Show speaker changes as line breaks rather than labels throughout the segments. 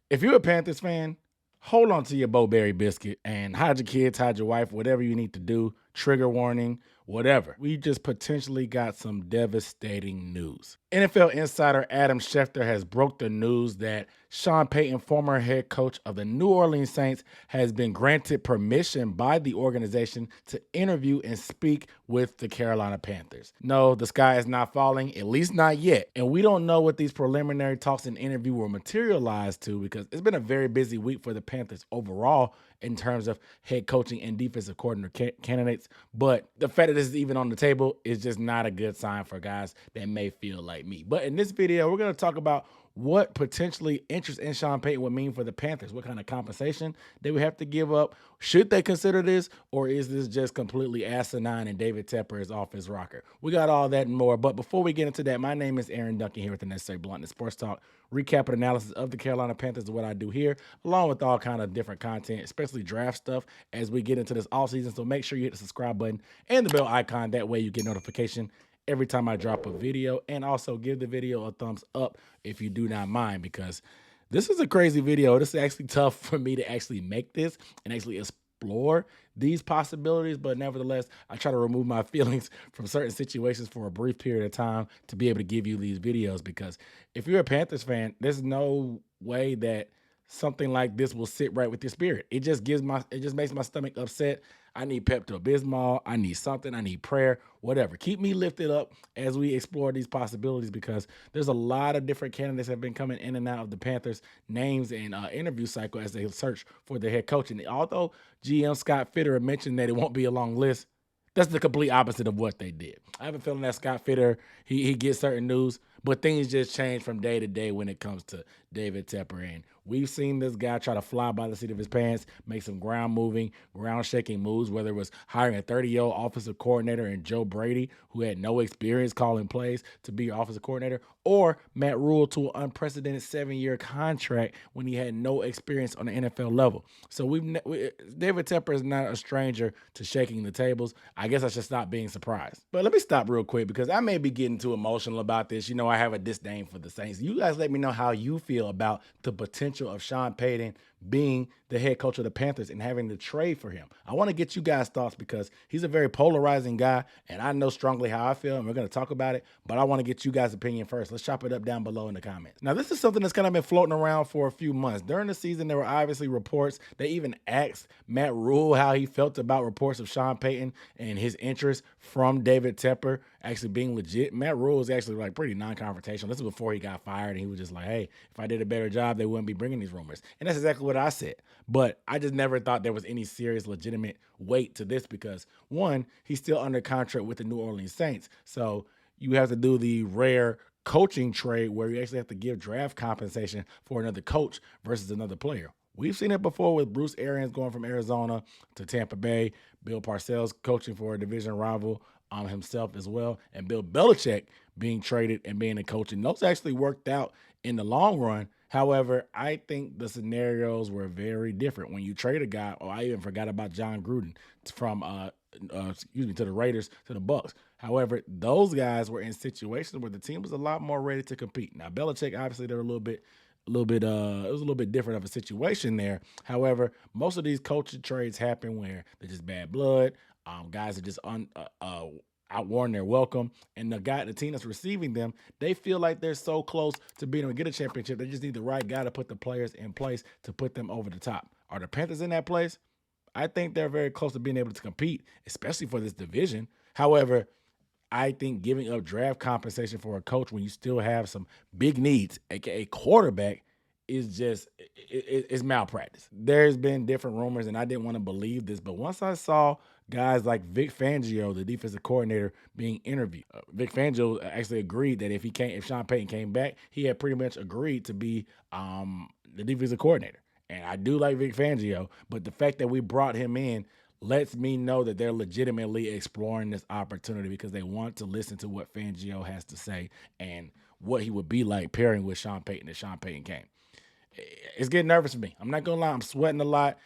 If you're a Panthers fan, hold on to your Bo-Berry biscuit and hide your kids, hide your wife, whatever you need to do. Trigger warning, whatever. We just potentially got some devastating news. NFL insider Adam Schefter has broke the news that Sean Payton, former head coach of the New Orleans Saints, has been granted permission by the organization to interview and speak with the Carolina Panthers. No, the sky is not falling, at least not yet. And we don't know what these preliminary talks and interview will materialize to because it's been a very busy week for the Panthers overall in terms of head coaching and defensive coordinator candidates. But the fact that this is even on the table is just not a good sign for guys that may feel like me. But in this video, we're going to talk about what potentially interest in Sean Payton would mean for the Panthers. What kind of compensation they would have to give up? Should they consider this, or is this just completely asinine and David Tepper is off his rocker? We got all that and more. But before we get into that, my name is Aaron Duncan here with the Necessary Bluntness Sports Talk. Recap and analysis of the Carolina Panthers is what I do here, along with all kind of different content, especially draft stuff as we get into this offseason. So make sure you hit the subscribe button and the bell icon. That way you get notification every time I drop a video, and also give the video a thumbs up if you do not mind, because this is a crazy video. This is actually tough for me to actually make this and actually explore these possibilities, but nevertheless, I try to remove my feelings from certain situations for a brief period of time to be able to give you these videos, because if you're a Panthers fan, there's no way that something like this will sit right with your spirit. It just makes my stomach upset. I need Pepto-Bismol. I need something. I need prayer, whatever. Keep me lifted up as we explore these possibilities, because there's a lot of different candidates that have been coming in and out of the Panthers' names and interview cycle as they search for their head coach. And although GM Scott Fitterer mentioned that it won't be a long list, that's the complete opposite of what they did. I have a feeling that Scott Fitterer, he gets certain news, but things just change from day to day when it comes to David Tepper. And we've seen this guy try to fly by the seat of his pants, make some ground shaking moves, whether it was hiring a 30-year-old offensive coordinator and Joe Brady, who had no experience calling plays, to be your offensive coordinator, or Matt Rule to an unprecedented 7-year contract when he had no experience on the NFL level. So David Tepper is not a stranger to shaking the tables. I guess I should stop being surprised. But let me stop real quick, because I may be getting too emotional about this. You know, I have a disdain for the Saints. You guys let me know how you feel about the potential of Sean Payton being the head coach of the Panthers and having to trade for him. I want to get you guys' thoughts, because he's a very polarizing guy, and I know strongly how I feel, and we're going to talk about it, but I want to get you guys' opinion first. Let's chop it up down below in the comments. Now, this is something that's kind of been floating around for a few months. During the season, there were obviously reports. They even asked Matt Rule how he felt about reports of Sean Payton and his interest from David Tepper actually being legit. Matt Rule was actually like pretty non-confrontational. This is before he got fired, and he was just like, hey, if I did a better job, they wouldn't be bringing these rumors. And that's exactly what I said. But I just never thought there was any serious, legitimate weight to this, because one, he's still under contract with the New Orleans Saints. So you have to do the rare coaching trade where you actually have to give draft compensation for another coach versus another player. We've seen it before with Bruce Arians going from Arizona to Tampa Bay, Bill Parcells coaching for a division rival himself as well, and Bill Belichick being traded and being a coach. And those actually worked out in the long run. However, I think the scenarios were very different. When you trade a guy, or I even forgot about John Gruden from to the Raiders to the Bucks. However, those guys were in situations where the team was a lot more ready to compete. Now, Belichick, obviously, they're it was a little bit different of a situation there. However, most of these coaching trades happen where they're just bad blood. Guys are just outworn their welcome, and the team that's receiving them, they feel like they're so close to being able to get a championship. They just need the right guy to put the players in place to put them over the top. Are the Panthers in that place? I think they're very close to being able to compete, especially for this division. However, I think giving up draft compensation for a coach when you still have some big needs, aka quarterback, is just it's malpractice. There's been different rumors, and I didn't want to believe this, but once I saw guys like Vic Fangio, the defensive coordinator, being interviewed, Vic Fangio actually agreed that if Sean Payton came back, he had pretty much agreed to be the defensive coordinator. And I do like Vic Fangio, but the fact that we brought him in lets me know that they're legitimately exploring this opportunity, because they want to listen to what Fangio has to say and what he would be like pairing with Sean Payton if Sean Payton came. It's getting nervous for me. I'm not going to lie. I'm sweating a lot.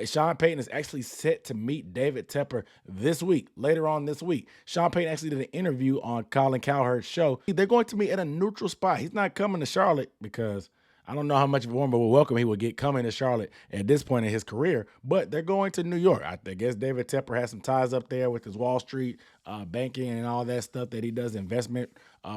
Sean Payton is actually set to meet David Tepper this week, later on this week. Sean Payton actually did an interview on Colin Cowherd's show. They're going to meet at a neutral spot. He's not coming to Charlotte because I don't know how much of a warm welcome he would get coming to Charlotte at this point in his career, but they're going to New York. I guess David Tepper has some ties up there with his Wall Street banking and all that stuff that he does, investment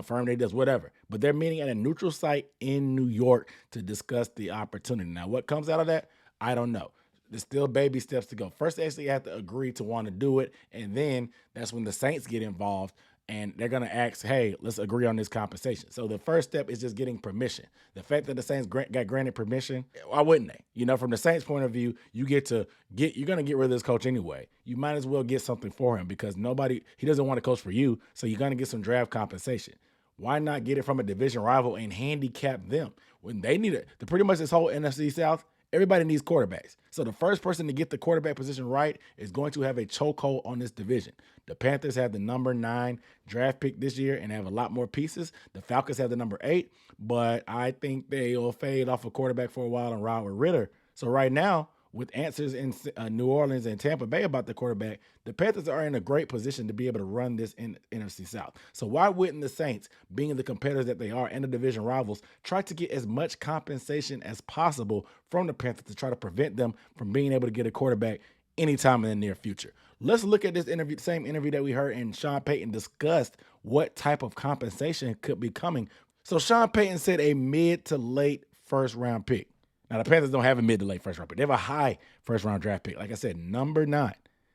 firm that he does, whatever. But they're meeting at a neutral site in New York to discuss the opportunity. Now, what comes out of that, I don't know. There's still baby steps to go. First, they actually have to agree to want to do it, and then that's when the Saints get involved, and they're going to ask, hey, let's agree on this compensation. So the first step is just getting permission. The fact that the Saints got granted permission, why wouldn't they? You know, from the Saints' point of view, you're going to get rid of this coach anyway. You might as well get something for him because he doesn't want to coach for you, so you're going to get some draft compensation. Why not get it from a division rival and handicap them? When they need it, pretty much this whole NFC South, everybody needs quarterbacks. So the first person to get the quarterback position right is going to have a chokehold on this division. The Panthers have the number 9 draft pick this year and have a lot more pieces. The Falcons have the number 8, but I think they'll fade off a quarterback for a while and ride with Ritter. So right now, with answers in New Orleans and Tampa Bay about the quarterback, the Panthers are in a great position to be able to run this in NFC South. So why wouldn't the Saints, being the competitors that they are and the division rivals, try to get as much compensation as possible from the Panthers to try to prevent them from being able to get a quarterback anytime in the near future? Let's look at this interview, the same interview that we heard, and Sean Payton discussed what type of compensation could be coming. So Sean Payton said a mid to late first round pick. Now, the Panthers don't have a mid to late first round pick. They have a high first round draft pick. Like I said, number 9.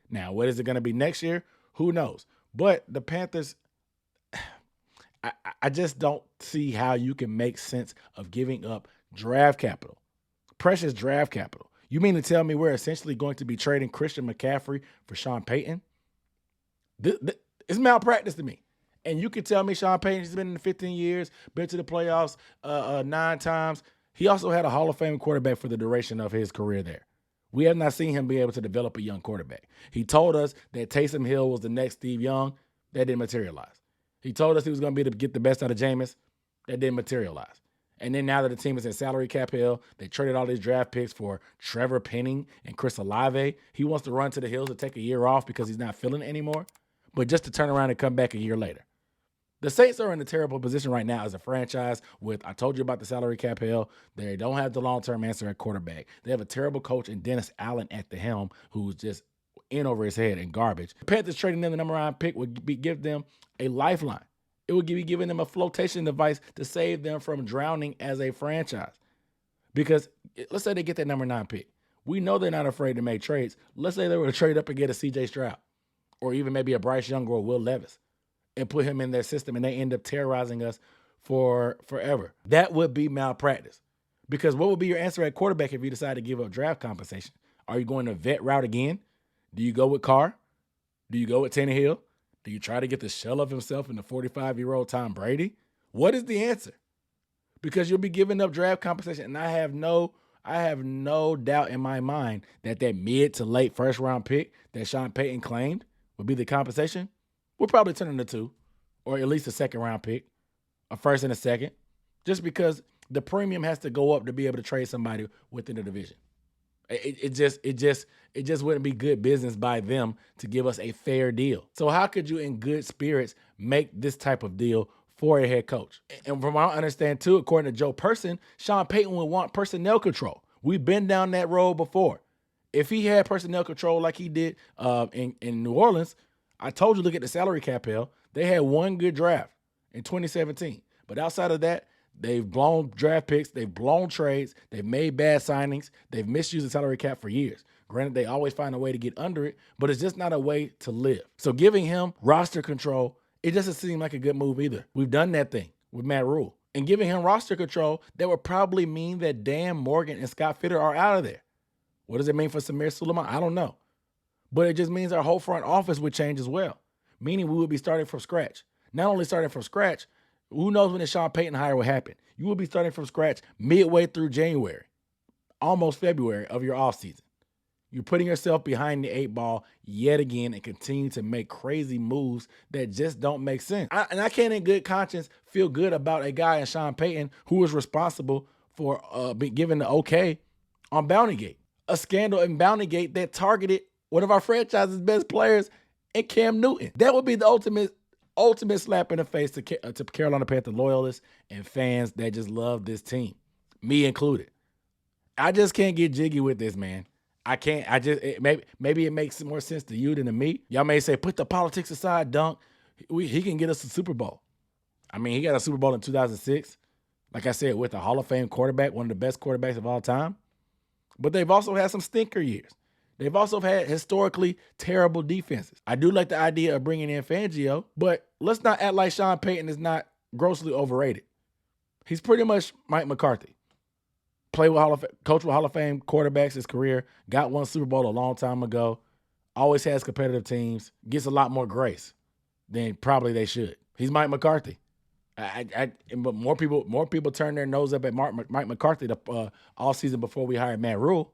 Now, what is it going to be next year? Who knows? But the Panthers, I just don't see how you can make sense of giving up draft capital, precious draft capital. You mean to tell me we're essentially going to be trading Christian McCaffrey for Sean Payton? It's malpractice to me. And you can tell me Sean Payton has been in 15 years, been to the playoffs 9 times. He also had a Hall of Fame quarterback for the duration of his career there. We have not seen him be able to develop a young quarterback. He told us that Taysom Hill was the next Steve Young. That didn't materialize. He told us he was going to be able to get the best out of Jameis. That didn't materialize. And then now that the team is in salary cap hell, they traded all these draft picks for Trevor Penning and Chris Olave. He wants to run to the hills to take a year off because he's not feeling it anymore, but just to turn around and come back a year later. The Saints are in a terrible position right now as a franchise with, I told you about the salary cap hell. They don't have the long-term answer at quarterback. They have a terrible coach in Dennis Allen at the helm who's just in over his head and garbage. The Panthers trading them the number 9 pick would give them a lifeline. It would be giving them a flotation device to save them from drowning as a franchise. Because let's say they get that number 9 pick. We know they're not afraid to make trades. Let's say they were to trade up and get a C.J. Stroud or even maybe a Bryce Young or Will Levis and put him in their system, and they end up terrorizing us for forever. That would be malpractice. Because what would be your answer at quarterback if you decide to give up draft compensation? Are you going to vet route again? Do you go with Carr? Do you go with Tannehill? Do you try to get the shell of himself in the 45-year-old Tom Brady? What is the answer? Because you'll be giving up draft compensation, and I have no doubt in my mind that mid to late first round pick that Sean Payton claimed would be the compensation. We'll probably turn into 2, or at least a second round pick, a first and a second, just because the premium has to go up to be able to trade somebody within the division. It just wouldn't be good business by them to give us a fair deal. So how could you in good spirits make this type of deal for a head coach? And from what I understand too, according to Joe Person, Sean Payton would want personnel control. We've been down that road before. If he had personnel control like he did in New Orleans, I told you, look at the salary cap hell. They had one good draft in 2017. But outside of that, they've blown draft picks. They've blown trades. They've made bad signings. They've misused the salary cap for years. Granted, they always find a way to get under it, but it's just not a way to live. So giving him roster control, it doesn't seem like a good move either. We've done that thing with Matt Rule. And giving him roster control, that would probably mean that Dan Morgan and Scott Fitter are out of there. What does it mean for Samir Suleiman? I don't know. But it just means our whole front office would change as well, meaning we would be starting from scratch. Not only starting from scratch, who knows when the Sean Payton hire will happen? You will be starting from scratch midway through January, almost February of your offseason. You're putting yourself behind the 8 ball yet again and continue to make crazy moves that just don't make sense. I can't in good conscience feel good about a guy in Sean Payton who was responsible for giving the okay on Bountygate, a scandal in Bountygate that targeted one of our franchise's best players in Cam Newton. That would be the ultimate slap in the face to Carolina Panthers loyalists and fans that just love this team. me included. I just can't get jiggy with this, man. I can't. Maybe it makes more sense to you than to me. Y'all may say, put the politics aside, Dunk. He can get us a Super Bowl. I mean, he got a Super Bowl in 2006. Like I said, with a Hall of Fame quarterback, one of the best quarterbacks of all time. But they've also had some stinker years. They've also had historically terrible defenses. I do like the idea of bringing in Fangio, but let's not act like Sean Payton is not grossly overrated. He's pretty much Mike McCarthy. Coach with Hall of Fame quarterbacks his career, got one Super Bowl a long time ago, always has competitive teams, gets a lot more grace than probably they should. He's Mike McCarthy. But more people turn their nose up at Mike McCarthy all season before we hired Matt Rule.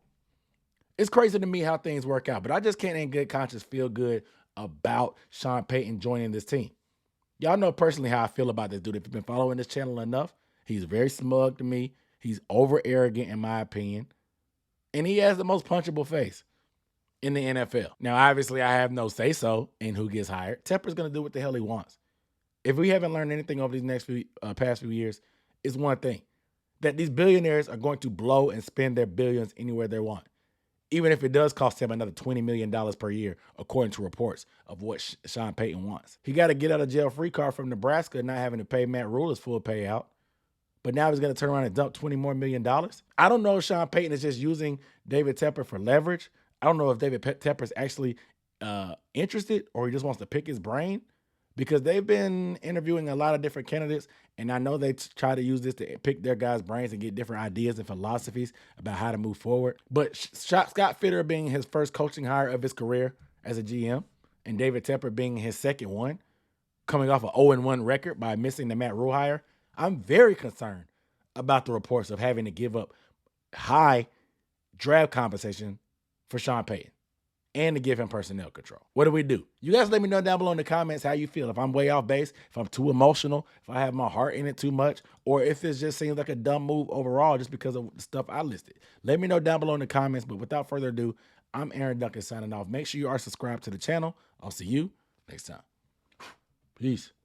It's crazy to me how things work out, but I just can't in good conscience feel good about Sean Payton joining this team. Y'all know personally how I feel about this dude. If you've been following this channel enough, he's very smug to me. He's over arrogant in my opinion, and he has the most punchable face in the NFL. Now, obviously, I have no say-so in who gets hired. Tepper's going to do what the hell he wants. If we haven't learned anything over these past few years, it's one thing, that these billionaires are going to blow and spend their billions anywhere they want, even if it does cost him another $20 million per year, according to reports of what Sean Payton wants. He got a get out of jail free card from Nebraska, not having to pay Matt Rule his full payout. But now he's going to turn around and dump $20 more million. I don't know if Sean Payton is just using David Tepper for leverage. I don't know if David Tepper is actually interested or he just wants to pick his brain, because they've been interviewing a lot of different candidates, and I know they try to use this to pick their guys' brains and get different ideas and philosophies about how to move forward. But Scott Fitter being his first coaching hire of his career as a GM, and David Tepper being his second one, coming off an 0-1 record by missing the Matt Rule hire, I'm very concerned about the reports of having to give up high draft compensation for Sean Payton and to give him personnel control. What do we do? You guys let me know down below in the comments how you feel. If I'm way off base, if I'm too emotional, if I have my heart in it too much, or if it just seems like a dumb move overall just because of the stuff I listed. Let me know down below in the comments. But without further ado, I'm Aaron Duncan signing off. Make sure you are subscribed to the channel. I'll see you next time. Peace.